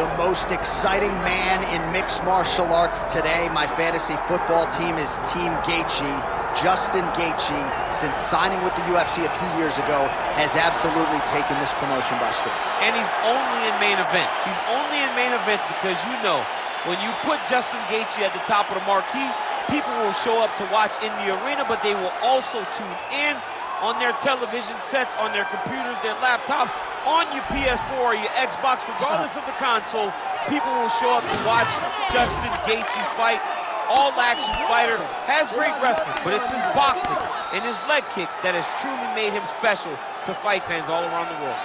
The most exciting man in mixed martial arts today. My fantasy football team is Team Gaethje. Justin Gaethje, since signing with the UFC a few years ago, has absolutely taken this promotion by storm. And he's only in main events. He's only in main events because, you know, when you put Justin Gaethje at the top of the marquee, people will show up to watch in the arena, but they will also tune in on their television sets, on their computers, their laptops, on your PS4 or your Xbox, regardless of the console. People will show up to watch Justin Gaethje fight. All-action fighter, has great wrestling, but it's his boxing and his leg kicks that has truly made him special to fight fans all around the world.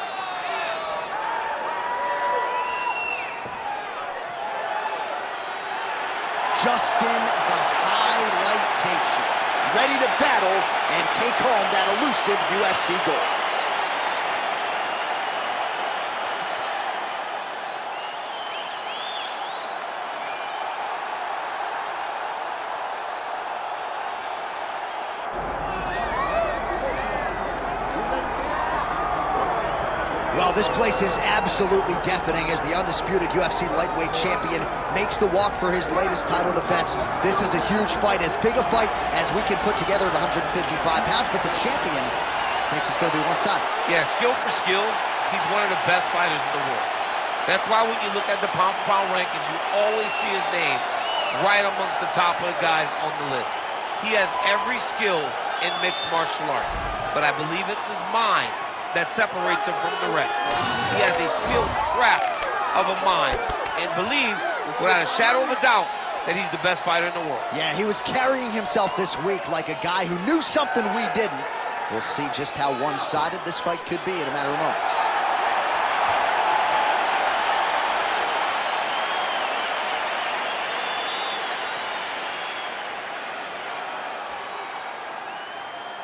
Justin the Highlight Gaethje, ready to battle and take home that elusive UFC gold. Well, this place is absolutely deafening as the undisputed UFC lightweight champion makes the walk for his latest title defense. This is a huge fight, as big a fight as we can put together at 155 pounds, but the champion thinks it's going to be one-sided. Yeah, skill for skill, he's one of the best fighters in the world. That's why when you look at the pound-for-pound rankings, you always see his name right amongst the top of the guys on the list. He has every skill in mixed martial arts, but I believe it's his mind that separates him from the rest. He has a skilled trap of a mind and believes, without a shadow of a doubt, that he's the best fighter in the world. Yeah, he was carrying himself this week like a guy who knew something we didn't. We'll see just how one-sided this fight could be in a matter of moments.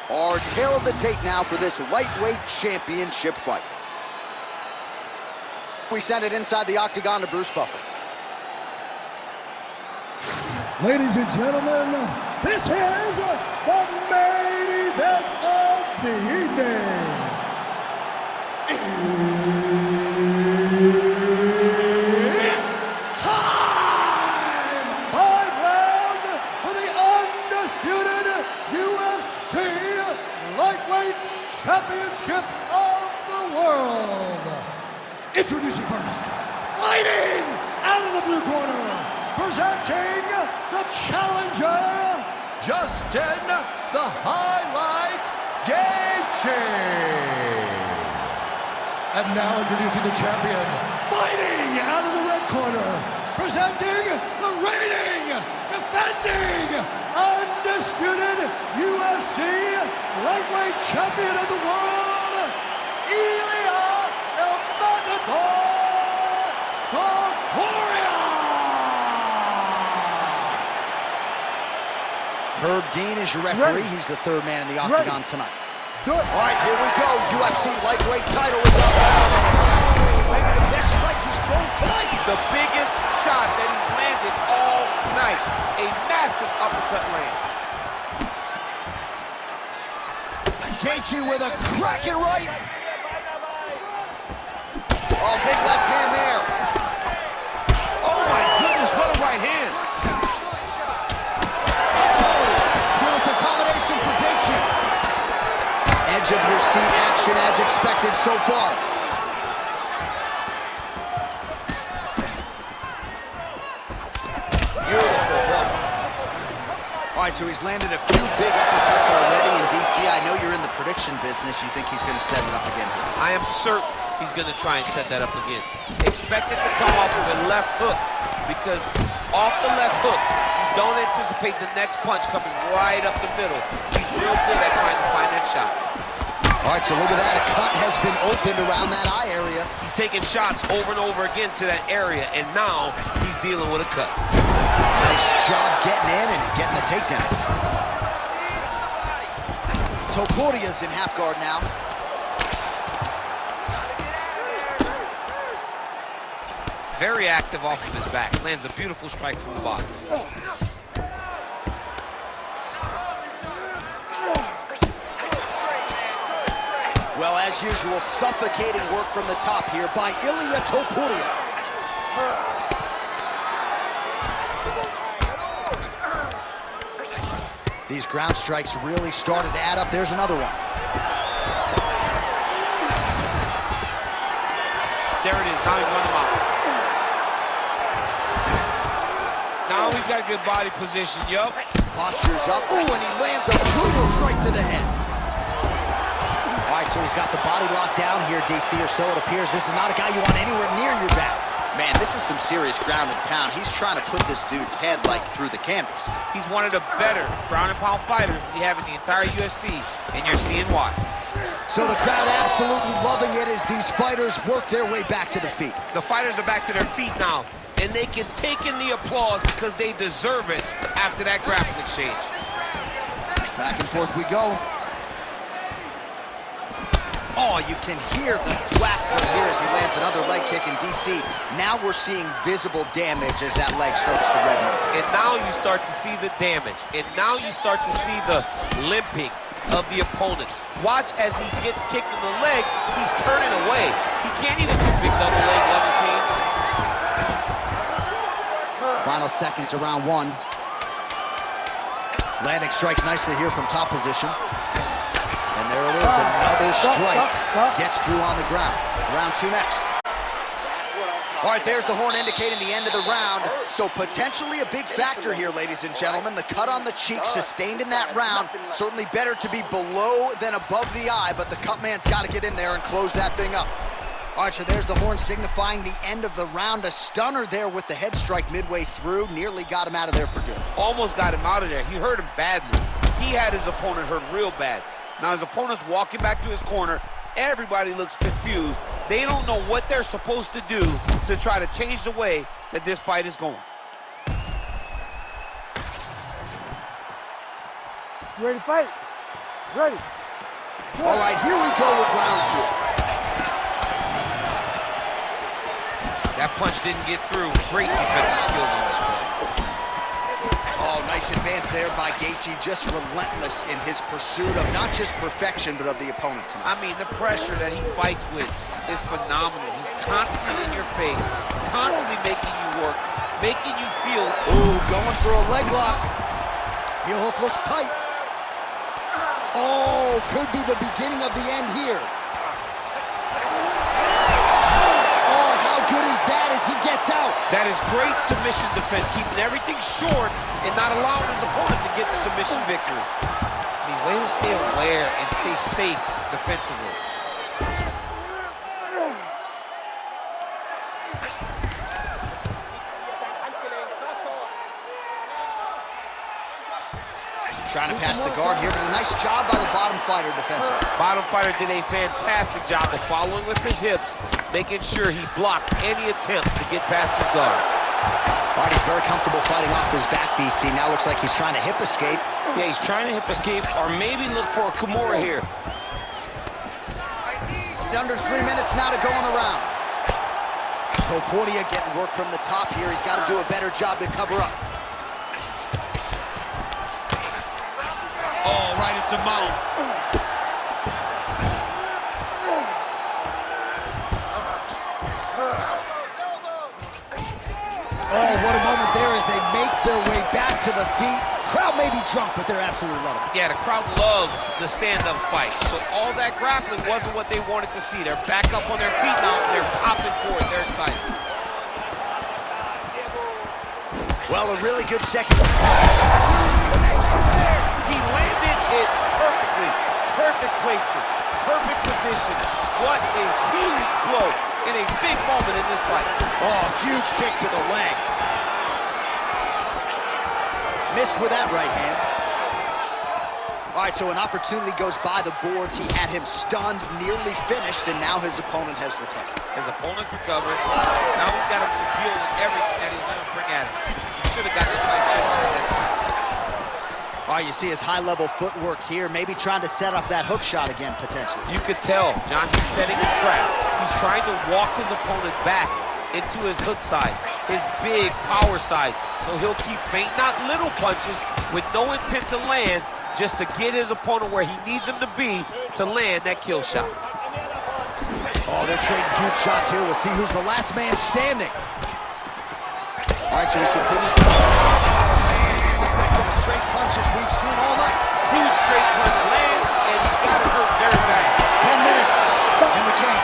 Our tale of the tape now for this lightweight championship fight. We send it inside the Octagon to Bruce Buffer. Ladies and gentlemen, this is the main event of the evening. It's time! 5 rounds for the undisputed UFC Lightweight Championship of the world. Introducing first, fighting out of the blue corner, presenting the challenger, Justin the Highlight Gaethje. And now introducing the champion, fighting out of the red corner, presenting the reigning, defending, undisputed UFC lightweight champion of the world, Ilia Topuria. Herb Dean is your referee. He's the third man in the Octagon tonight. All right, here we go. UFC lightweight title is up. Maybe the best strike he's thrown tonight. The biggest shot that he's landed all night. A massive uppercut lands. Gaethje with a cracking right. Oh, big left hand there. Oh my goodness, what a right hand. Beautiful combination for Gaethje. Edge of your seat action as expected so far. Beautiful hook. All right, so he's landed a few big uppercuts already in DC. I know you're in the prediction business. You think he's going to set it up again? I am certain he's going to try and set that up again. Expect it to come off of a left hook, because off the left hook, you don't anticipate the next punch coming right up the middle. He's real good at trying to find that shot. All right, so look at that. A cut has been opened around that eye area. He's taking shots over and over again to that area, and now he's dealing with a cut. Nice job getting in and getting the takedown. Topuria's in half guard now. Very active off of his back. Lands a beautiful strike from the bottom. Well, as usual, suffocating work from the top here by Ilia Topuria. These ground strikes really started to add up. There's another one. There it is. Now he's running him out. Now he's got a good body position. Yup. Postures up. Ooh, and he lands a brutal strike to the head. All right, so he's got the body locked down here, DC, or so it appears. This is not a guy you want anywhere near your back. Man, this is some serious ground and pound. He's trying to put this dude's head, like, through the canvas. He's one of the better ground and pound fighters we have in the entire UFC, and you're seeing why. So the crowd absolutely loving it as these fighters work their way back to the feet. The fighters are back to their feet now, and they can take in the applause because they deserve it after that grappling exchange. Back and forth we go. Oh, you can hear the thwack from here as he lands another leg kick in DC. Now we're seeing visible damage as that leg starts to redden. And now you start to see the damage. And now you start to see the limping of the opponent. Watch as he gets kicked in the leg, he's turning away. He can't even do big double leg level change. Final seconds of round one. Landing strikes nicely here from top position. And there it is, another strike gets through on the ground. Round two next. All right, there's the horn indicating the end of the round. So potentially a big factor here, ladies and gentlemen. The cut on the cheek sustained in that round. Certainly better to be below than above the eye, but the cut man's got to get in there and close that thing up. All right, so there's the horn signifying the end of the round. A stunner there with the head strike midway through. Nearly got him out of there for good. Almost got him out of there. He hurt him badly. He had his opponent hurt real bad. Now his opponent's walking back to his corner. Everybody looks confused. They don't know what they're supposed to do to try to change the way that this fight is going. You ready to fight? Ready. All right, here we go with round two. That punch didn't get through. Great defensive skills on this one. Oh, nice advance there by Gaethje, just relentless in his pursuit of not just perfection, but of the opponent tonight. I mean, the pressure that he fights with is phenomenal. He's constantly in your face, constantly making you work, making you feel. Ooh, going for a leg lock. Heel hook looks tight. Oh, could be the beginning of the end here. Oh, how good is that as he gets out? That is great submission defense, keeping everything short and not allowing his opponents to get the submission victory. I mean, way to stay aware and stay safe defensively. Trying to pass the guard here, but a nice job by the bottom fighter defensively. Bottom fighter did a fantastic job of following with his hips, making sure he blocked any attempts to get past his guard. All right, he's very comfortable fighting off his back, DC. Now looks like he's trying to hip escape. Yeah, he's trying to hip escape or maybe look for a Kimura here. Under 3 minutes now to go in the round. Topuria getting work from the top here. He's got to do a better job to cover up. Oh, right into mount. Oh, what a moment there as they make their way back to the feet. Crowd may be drunk, but they're absolutely loving it. Yeah, the crowd loves the stand-up fight. So all that grappling wasn't what they wanted to see. They're back up on their feet now, and they're popping for it. They're excited. Well, a really good second. He landed it perfectly. Perfect placement. Perfect position. What a huge blow in a big moment in this fight. Oh, huge kick to the leg. Missed with that right hand. All right, so an opportunity goes by the boards. He had him stunned, nearly finished, and now his opponent has recovered. His opponent's recovered. Now he's got to deal with everything that he's going to bring at him. He should have got the fight finished at that time. All right, you see his high-level footwork here, maybe trying to set up that hook shot again, potentially. You could tell, John, he's setting a trap. He's trying to walk his opponent back into his hook side, his big power side. So he'll keep feinting out little punches with no intent to land, just to get his opponent where he needs him to be to land that kill shot. Oh, they're trading huge shots here. We'll see who's the last man standing. All right, so he continues to... He's effective straight punches we've seen all night. Huge straight punch lands, and he's got it hurt very bad. 10 minutes in the can.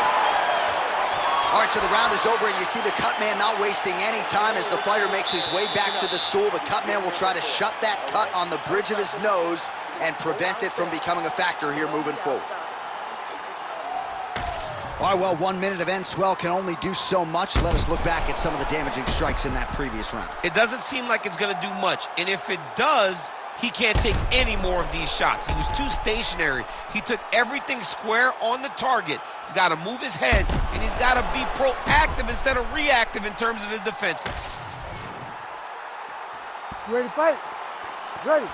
All right, so the round is over, and you see the cut man not wasting any time as the fighter makes his way back to the stool. The cut man will try to shut that cut on the bridge of his nose and prevent it from becoming a factor here moving forward. All right, well, 1 minute of end swell can only do so much. Let us look back at some of the damaging strikes in that previous round. It doesn't seem like it's going to do much, and if it does, he can't take any more of these shots. He was too stationary. He took everything square on the target. He's got to move his head, and he's got to be proactive instead of reactive in terms of his defenses. You ready to fight? Ready.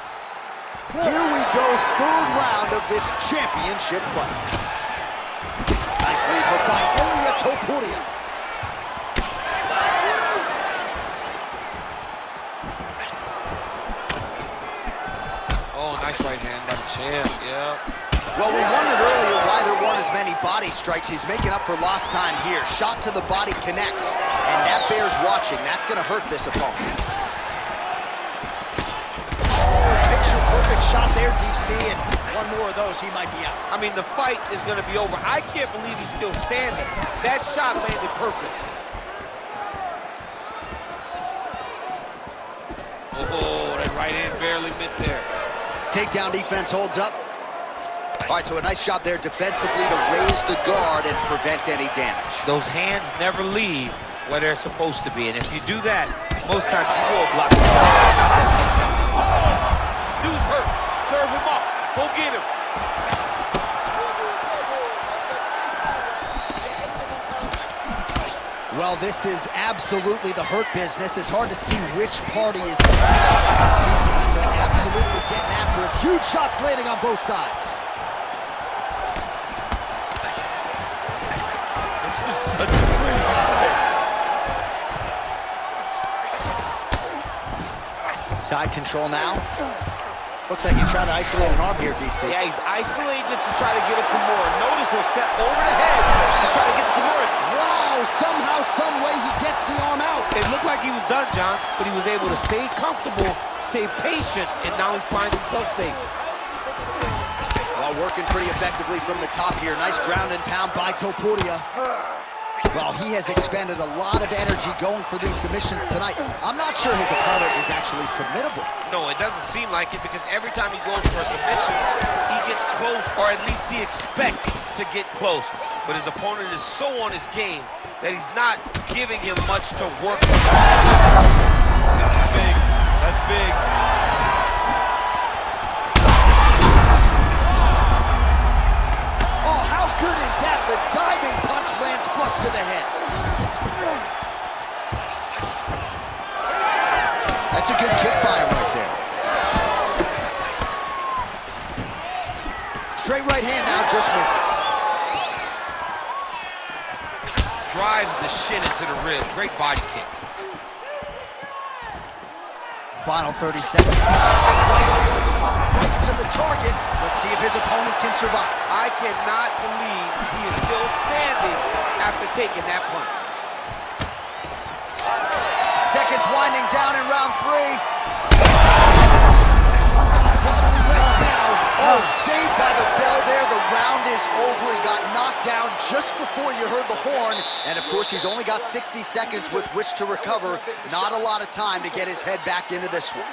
Here we go, third round of this championship fight. Nice lead hook by Ilia Topuria. Oh, nice right hand by the champ, yeah. Well, we wondered earlier why there weren't as many body strikes. He's making up for lost time here. Shot to the body connects, and that bears watching. That's going to hurt this opponent. Oh, picture-perfect shot there, DC, and one more of those, he might be out. I mean, the fight is going to be over. I can't believe he's still standing. That shot landed perfect. Oh, that right hand barely missed there. Takedown defense holds up. All right, so a nice shot there defensively to raise the guard and prevent any damage. Those hands never leave where they're supposed to be, and if you do that, most times you will block. Dude's hurt. Serve him up. Go get him. Well, this is absolutely the hurt business. It's hard to see which party is absolutely getting after it. Huge shots landing on both sides. This is such a crazy fight. Side control now. Looks like he's trying to isolate an arm here, DC. Yeah, he's isolating it to try to get it to Kimura. Notice he'll step over the head to try to get to Kimura. Wow, somehow, some way he gets the arm out. It looked like he was done, John, but he was able to stay comfortable, stay patient, and now he finds himself safe. Well, working pretty effectively from the top here. Nice ground and pound by Topuria. Well, he has expended a lot of energy going for these submissions tonight. I'm not sure his opponent is actually submittable. No, it doesn't seem like it, because every time he goes for a submission, he gets close, or at least he expects to get close. But his opponent is so on his game that he's not giving him much to work with. This is big. That's big. Oh, how good is that? The diving punch lands flush to the head. That's a good kick by him right there. Straight right hand now, just misses. Drives the shin into the ribs. Great body kick. Final 30 seconds. Right to the target. Let's see if his opponent can survive. I cannot believe he is still standing after taking that punch. Seconds winding down in round 3. Oh, saved by the bell there. The round is over. He got knocked down just before you heard the horn. And, of course, he's only got 60 seconds with which to recover. Not a lot of time to get his head back into this one.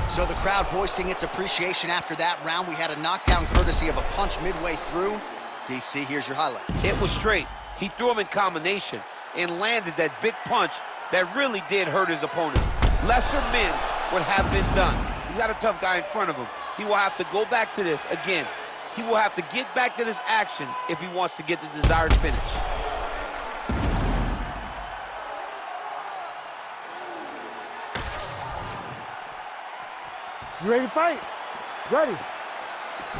So the crowd voicing its appreciation after that round. We had a knockdown courtesy of a punch midway through. DC, here's your highlight. It was straight. He threw him in combination and landed that big punch that really did hurt his opponent. Lesser men would have been done. He's got a tough guy in front of him. He will have to go back to this. Again, he will have to get back to this action if he wants to get the desired finish. You ready to fight? Ready.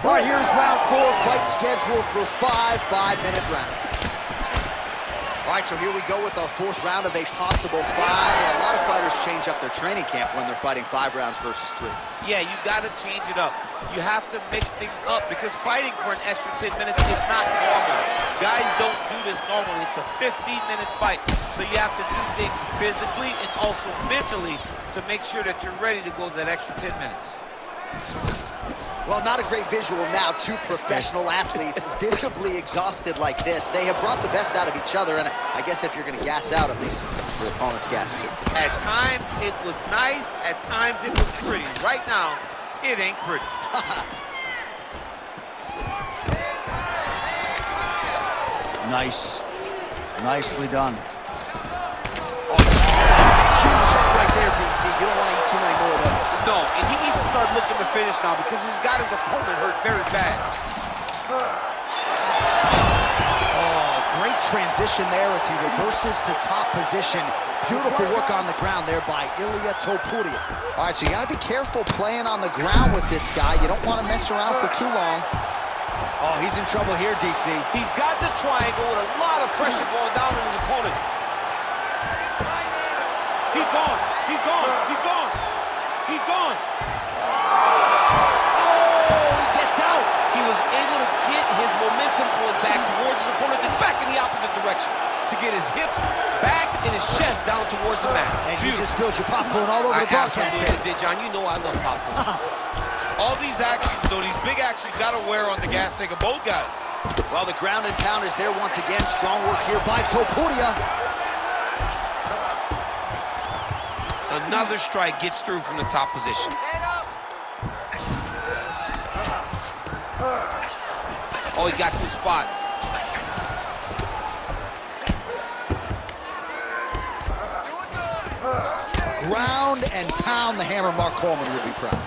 All right, here's round 4, fight scheduled for 5 5-minute rounds. All All right, so here we go with our fourth round of a possible 5, and a lot of fighters change up their training camp when they're fighting 5 rounds versus 3. Yeah, you got to change it up. You have to mix things up because fighting for an extra 10 minutes is not normal. Guys don't do this normally. It's a 15-minute fight, so you have to do things physically and also mentally to make sure that you're ready to go that extra 10 minutes. Well, not a great visual now. 2 professional athletes visibly exhausted like this. They have brought the best out of each other, and I guess if you're going to gas out, at least your opponent's gas too. At times, it was nice. At times, it was pretty. Right now, it ain't pretty. Nice. Nicely done. Oh, that's a huge shot right there, DC. You don't want to eat too many more of those. No, and he needs to start looking to finish now because he's got his opponent hurt very bad. Oh, great transition there as he reverses to top position. Beautiful work on the ground there by Ilia Topuria. All right, so you got to be careful playing on the ground with this guy. You don't want to mess around for too long. Oh, he's in trouble here, DC. He's got the triangle with a lot of pressure going down on his opponent. He's gone. He's gone. He's gone. He's gone. Oh, he gets out. He was able to get his momentum going back towards his opponent, then back in the opposite direction to get his hips back and his chest down towards the mat. And you just spilled your popcorn all over the broadcast. I absolutely did, John. You know I love popcorn. All these actions, though, these big actions got to wear on the gas tank of both guys. Well, the ground and pound is there once again. Strong work here by Topuria. Another strike gets through from the top position. Oh, he got to a spot. Ground and pound, the hammer. Mark Coleman would be proud.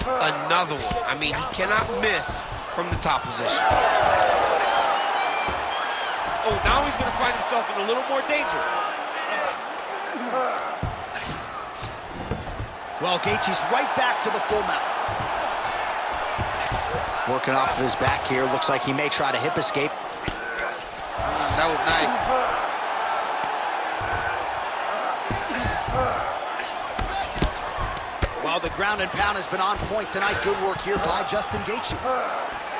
Another one. I mean, he cannot miss from the top position. Oh, now he's going to find himself in a little more danger. Well, Gaethje's right back to the full mount. Working off of his back here. Looks like he may try to hip escape. That was nice. Well, the ground and pound has been on point tonight. Good work here by Justin Gaethje.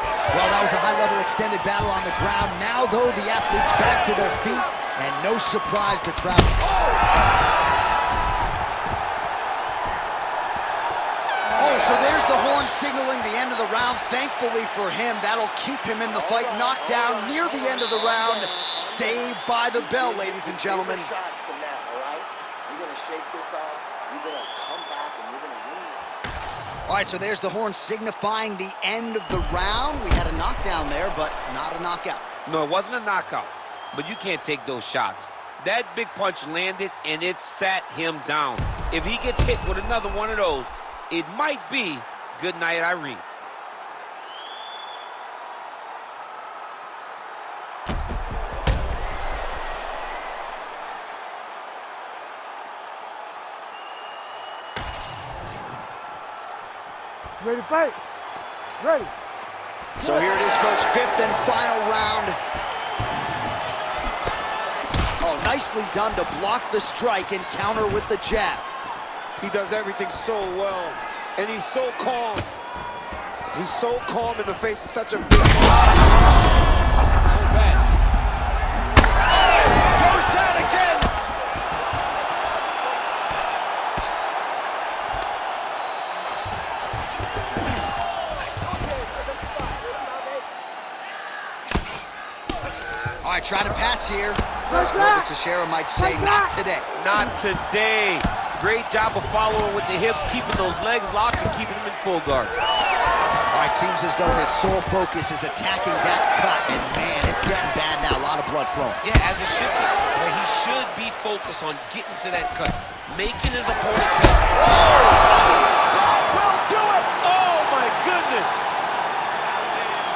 Well, that was a high-level extended battle on the ground. Now, though, the athletes back to their feet, and no surprise, the crowd. Oh, so there's the horn signaling the end of the round. Thankfully for him, that'll keep him in the fight. Knocked down near the end of the round. Saved by the bell, ladies and gentlemen. Shots to now, all right? You're going to shake this off. You're going to come back, and you're going to win. All right, so there's the horn signifying the end of the round. We had a knockdown there, but not a knockout. No, it wasn't a knockout, but you can't take those shots. That big punch landed, and it sat him down. If he gets hit with another one of those, it might be good night, Irene. Ready to fight? Ready. So here it is, folks, 5th and final round. Oh, nicely done to block the strike and counter with the jab. He does everything so well, and he's so calm. He's so calm in the face of such a big... Goes down again! All right, trying to pass here. Les Teixeira might say, not today. Not today. Great job of following with the hips, keeping those legs locked and keeping them in full guard. All right, seems as though his sole focus is attacking that cut, and man, it's getting bad now. A lot of blood flowing. Yeah, as it should be. Where he should be focused on getting to that cut, making his opponent cut. Oh, will do it! Oh, my goodness!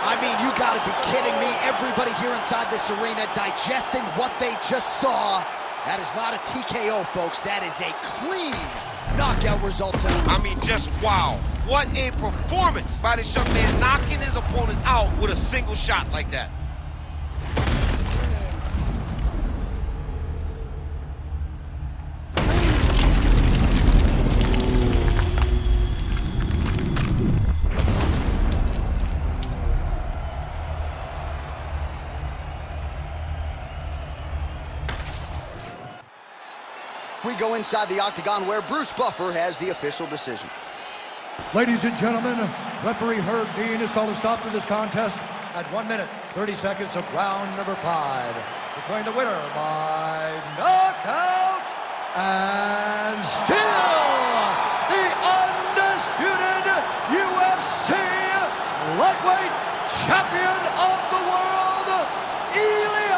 I mean, you gotta be kidding me. Everybody here inside this arena digesting what they just saw. That is not a TKO, folks. That is a clean knockout result tonight. I mean, just wow. What a performance by this young man, knocking his opponent out with a single shot like that. We go inside the Octagon where Bruce Buffer has the official decision. Ladies and gentlemen, referee Herb Dean has called a stop to this contest at 1 minute, 30 seconds of round number 5. Declaring the winner by knockout and still the undisputed UFC lightweight champion of the world, Ilia